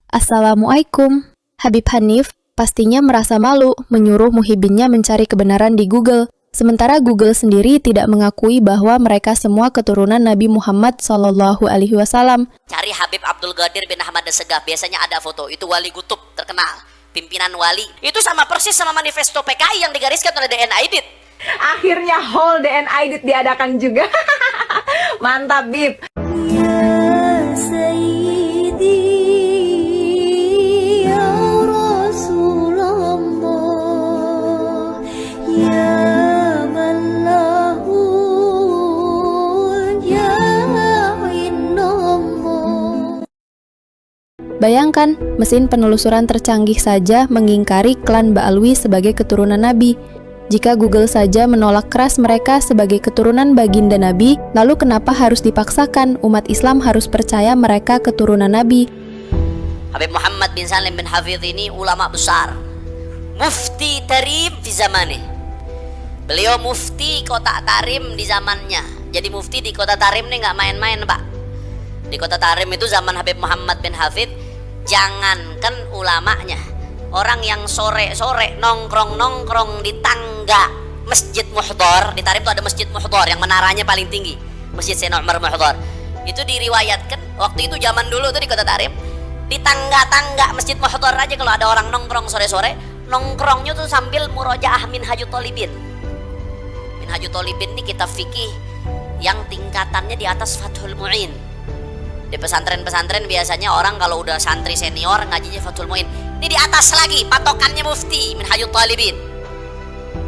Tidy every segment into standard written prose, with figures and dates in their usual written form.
Assalamualaikum. Habib Hanif pastinya merasa malu menyuruh muhibinnya mencari kebenaran di Google. Sementara Google sendiri tidak mengakui bahwa mereka semua keturunan Nabi Muhammad SAW. Cari Habib Abdul Qadir bin Ahmad Assegaf, biasanya ada foto, itu wali kutub terkenal, pimpinan wali. Itu sama persis sama manifesto PKI yang digariskan oleh DN Aidit. Akhirnya Hall DN Aidit diadakan juga. Mantap, Bib. Ya Sayyidi ya Rasulullah ya man lahu ya Innallah. Bayangkan, mesin penelusuran tercanggih saja mengingkari klan Ba'alwi sebagai keturunan Nabi. Jika Google saja menolak keras mereka sebagai keturunan baginda Nabi, lalu kenapa harus dipaksakan umat Islam harus percaya mereka keturunan Nabi? Habib Muhammad bin Salim bin Hafidh ini ulama besar, mufti Tarim di zamannya. Beliau mufti kota Tarim di zamannya. Jadi mufti di kota Tarim ini nggak main-main, Pak. Di kota Tarim itu zaman Habib Muhammad bin Hafidh, jangankan ulamanya, orang yang sore-sore nongkrong-nongkrong di tangga Masjid Muhdhar. Di Tarim itu ada Masjid Muhdhar yang menaranya paling tinggi, Masjid Sayyidina Umar Muhdhar. Itu diriwayatkan waktu itu zaman dulu tuh di kota Tarim, di tangga-tangga Masjid Muhdhar aja kalau ada orang nongkrong sore-sore, nongkrongnya tuh sambil murojaah Minhajut Thalibin. Minhajut Thalibin ini kitab fikih yang tingkatannya di atas Fathul Mu'in. Di pesantren-pesantren biasanya orang kalau udah santri senior ngajinya Fathul Mu'in. Ini di atas lagi, patokannya mufti Minhajut Thalibin.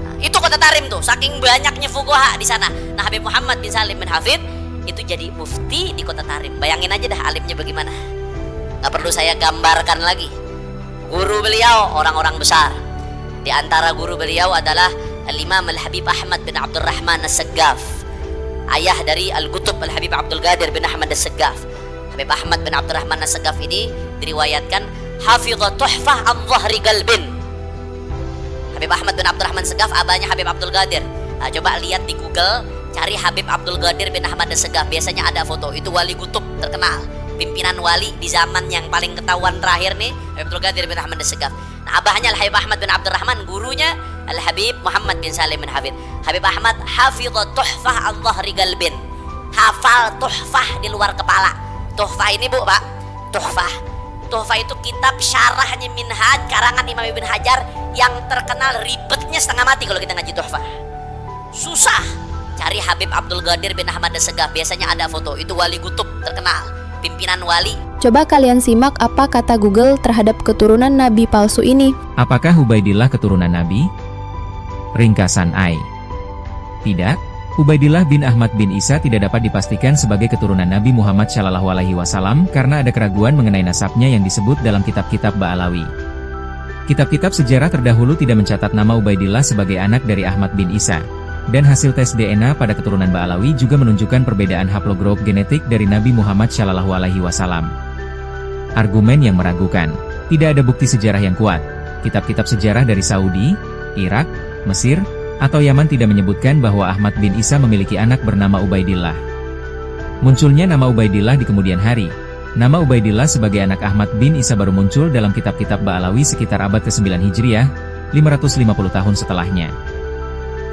Nah, itu kota Tarim tuh, saking banyaknya fuqaha di sana. Nah, Habib Muhammad bin Salim bin Hafidh itu jadi mufti di kota Tarim. Bayangin aja dah alimnya bagaimana. Gak perlu saya gambarkan lagi. Guru beliau orang-orang besar. Di antara guru beliau adalah Al-Imam Al-Habib Ahmad bin Abdurrahman As-Segaf, ayah dari Al-Qutub Al-Habib Abdul Qadir bin Ahmad As-Segaf. Habib Ahmad bin Abdurrahman As-Segaf ini diriwayatkan hafidha tuhfah an dhahri qalbin. Habib Ahmad bin Abdurrahman As-Segaf abahnya Habib Abdul Qadir. Nah, coba lihat di Google, cari Habib Abdul Qadir bin Ahmad As-Segaf, biasanya ada foto, itu wali kutub terkenal, pimpinan wali di zaman yang paling ketahuan terakhir nih, Habib Abdul Qadir bin Ahmad As-Segaf. Nah, abahnya Al-Habib Ahmad bin Abdurrahman, gurunya Al-Habib Muhammad bin Salim bin Hafidh. Habib Ahmad hafidha tuhfah an dhahri qalbin, hafal tuhfah di luar kepala. Tuhfah ini Bu, Pak, Tuhfah itu kitab syarahnya Minhaj karangan Imam Ibn Hajar yang terkenal ribetnya setengah mati kalau kita ngaji Tuhfah. Susah. Cari Habib Abdul Qadir bin Ahmad As-Segaf, biasanya ada foto, itu wali kutub terkenal, pimpinan wali. Coba kalian simak apa kata Google terhadap keturunan Nabi palsu ini. Apakah Ubaidillah keturunan Nabi? Ringkasan AI. Tidak. Ubaidillah bin Ahmad bin Isa tidak dapat dipastikan sebagai keturunan Nabi Muhammad SAW karena ada keraguan mengenai nasabnya yang disebut dalam kitab-kitab Ba'alawi. Kitab-kitab sejarah terdahulu tidak mencatat nama Ubaidillah sebagai anak dari Ahmad bin Isa, dan hasil tes DNA pada keturunan Ba'alawi juga menunjukkan perbedaan haplogrup genetik dari Nabi Muhammad SAW. Argumen yang meragukan. Tidak ada bukti sejarah yang kuat. Kitab-kitab sejarah dari Saudi, Irak, Mesir, atau Yaman tidak menyebutkan bahwa Ahmad bin Isa memiliki anak bernama Ubaidillah. Munculnya nama Ubaidillah di kemudian hari. Nama Ubaidillah sebagai anak Ahmad bin Isa baru muncul dalam kitab-kitab Ba'alawi sekitar abad ke-9 Hijriah, 550 tahun setelahnya.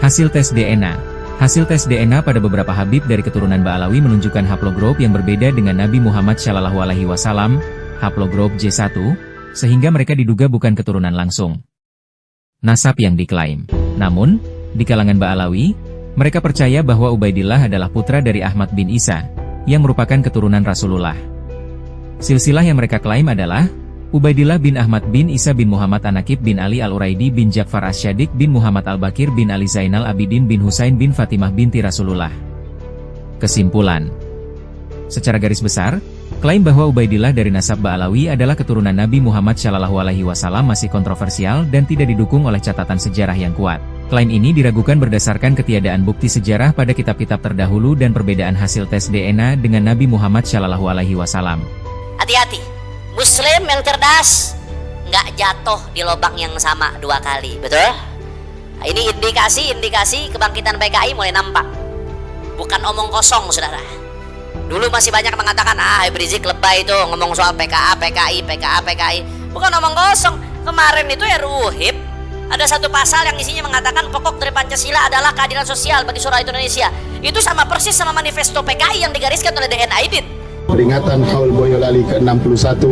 Hasil tes DNA. Hasil tes DNA pada beberapa habib dari keturunan Ba'alawi menunjukkan haplogrup yang berbeda dengan Nabi Muhammad SAW, haplogrup J1, sehingga mereka diduga bukan keturunan langsung. Nasab yang diklaim. Namun, di kalangan Ba'alawi, mereka percaya bahwa Ubaidillah adalah putra dari Ahmad bin Isa, yang merupakan keturunan Rasulullah. Silsilah yang mereka klaim adalah Ubaidillah bin Ahmad bin Isa bin Muhammad An-Nakib bin Ali Al-Uraidi bin Ja'far Asy-Syadiq bin Muhammad Al-Bakir bin Ali Zainal Abidin bin Husain bin Fatimah binti Rasulullah. Kesimpulan. Secara garis besar, klaim bahwa Ubaidillah dari nasab Ba'alawi adalah keturunan Nabi Muhammad SAW masih kontroversial dan tidak didukung oleh catatan sejarah yang kuat. Klaim ini diragukan berdasarkan ketiadaan bukti sejarah pada kitab-kitab terdahulu dan perbedaan hasil tes DNA dengan Nabi Muhammad SAW. Hati-hati, Muslim yang cerdas nggak jatuh di lubang yang sama dua kali, betul? Nah, ini indikasi kebangkitan PKI mulai nampak. Bukan omong kosong, saudara. Dulu masih banyak mengatakan Habib Rizik lebay itu ngomong soal PKA, PKI, PKA, PKI. Bukan omong kosong. Kemarin itu RUU HIP ada satu pasal yang isinya mengatakan pokok dari Pancasila adalah keadilan sosial bagi seluruh rakyat Indonesia. Itu sama persis sama manifesto PKI yang digariskan oleh DN Aidit. Peringatan Haul Boyolali ke-61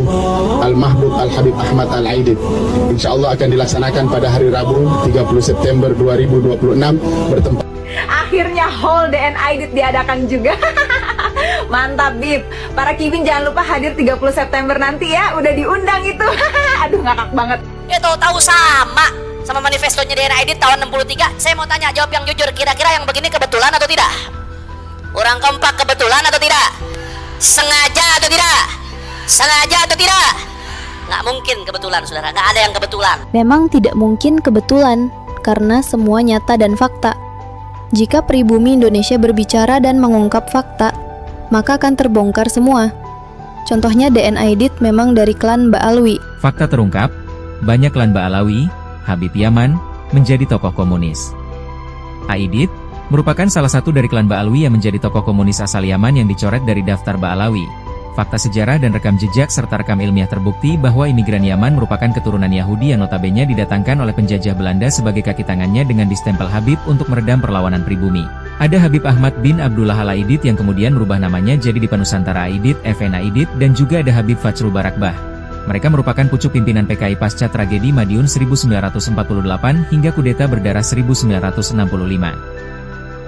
Al-Mahbub Al-Habib Ahmad Al-Aidit insya Allah akan dilaksanakan pada hari Rabu 30 September 2026 bertempat. Akhirnya Haul DN Aidit diadakan juga. Mantap Bib. Para kibin jangan lupa hadir 30 September nanti ya. Udah diundang itu. Aduh ngakak banget. Tahu-tahu sama manifestonya DN Aidit tahun 63. Saya mau tanya, jawab yang jujur, kira-kira yang begini kebetulan atau tidak? Orang kompak kebetulan atau tidak? Sengaja atau tidak? Sengaja atau tidak? Nggak mungkin kebetulan, saudara. Nggak ada yang kebetulan. Memang tidak mungkin kebetulan, karena semua nyata dan fakta. Jika pribumi Indonesia berbicara dan mengungkap fakta, maka akan terbongkar semua. Contohnya DN Aidit memang dari klan Ba'alwi. Fakta terungkap, banyak klan Ba'alawi, Habib Yaman, menjadi tokoh komunis. Aidit merupakan salah satu dari klan Ba'alwi yang menjadi tokoh komunis asal Yaman yang dicoret dari daftar Ba'alawi. Fakta sejarah dan rekam jejak serta rekam ilmiah terbukti bahwa imigran Yaman merupakan keturunan Yahudi yang notabene didatangkan oleh penjajah Belanda sebagai kaki tangannya dengan distempel Habib untuk meredam perlawanan pribumi. Ada Habib Ahmad bin Abdullah Al-Aidit yang kemudian merubah namanya jadi Dipanusantara Aidit, FN Aidit, dan juga ada Habib Fajrul Barakbah. Mereka merupakan pucuk pimpinan PKI pasca tragedi Madiun 1948 hingga kudeta berdarah 1965.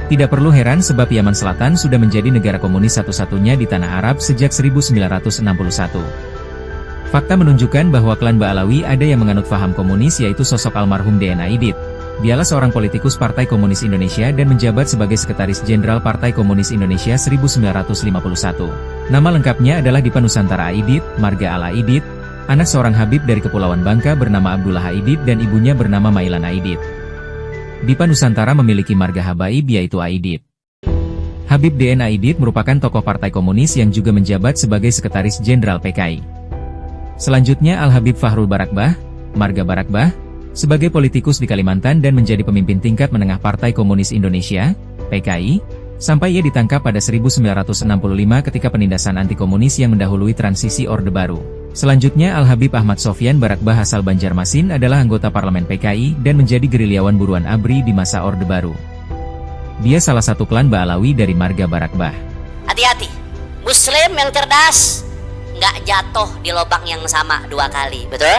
Tidak perlu heran sebab Yaman Selatan sudah menjadi negara komunis satu-satunya di tanah Arab sejak 1961. Fakta menunjukkan bahwa klan Ba'alawi ada yang menganut faham komunis yaitu sosok almarhum DN Aidit. Dialah seorang politikus Partai Komunis Indonesia dan menjabat sebagai Sekretaris Jenderal Partai Komunis Indonesia 1951. Nama lengkapnya adalah Dipanusantara Aidit, Marga Al-Aidit, anak seorang Habib dari Kepulauan Bangka bernama Abdullah Aidit dan ibunya bernama Mailan Aidit. Dipanusantara memiliki marga habaib yaitu Aidit. Habib DN Aidit merupakan tokoh Partai Komunis yang juga menjabat sebagai Sekretaris Jenderal PKI. Selanjutnya Al-Habib Fahrul Barakbah, marga Barakbah, sebagai politikus di Kalimantan dan menjadi pemimpin tingkat menengah Partai Komunis Indonesia, PKI, sampai ia ditangkap pada 1965 ketika penindasan anti-komunis yang mendahului transisi Orde Baru. Selanjutnya Al-Habib Ahmad Sofyan Barakbah asal Banjarmasin adalah anggota parlemen PKI dan menjadi gerilyawan buruan ABRI di masa Orde Baru. Dia salah satu klan Ba'alawi dari marga Barakbah. Hati-hati, Muslim yang cerdas nggak jatuh di lubang yang sama 2 kali, betul?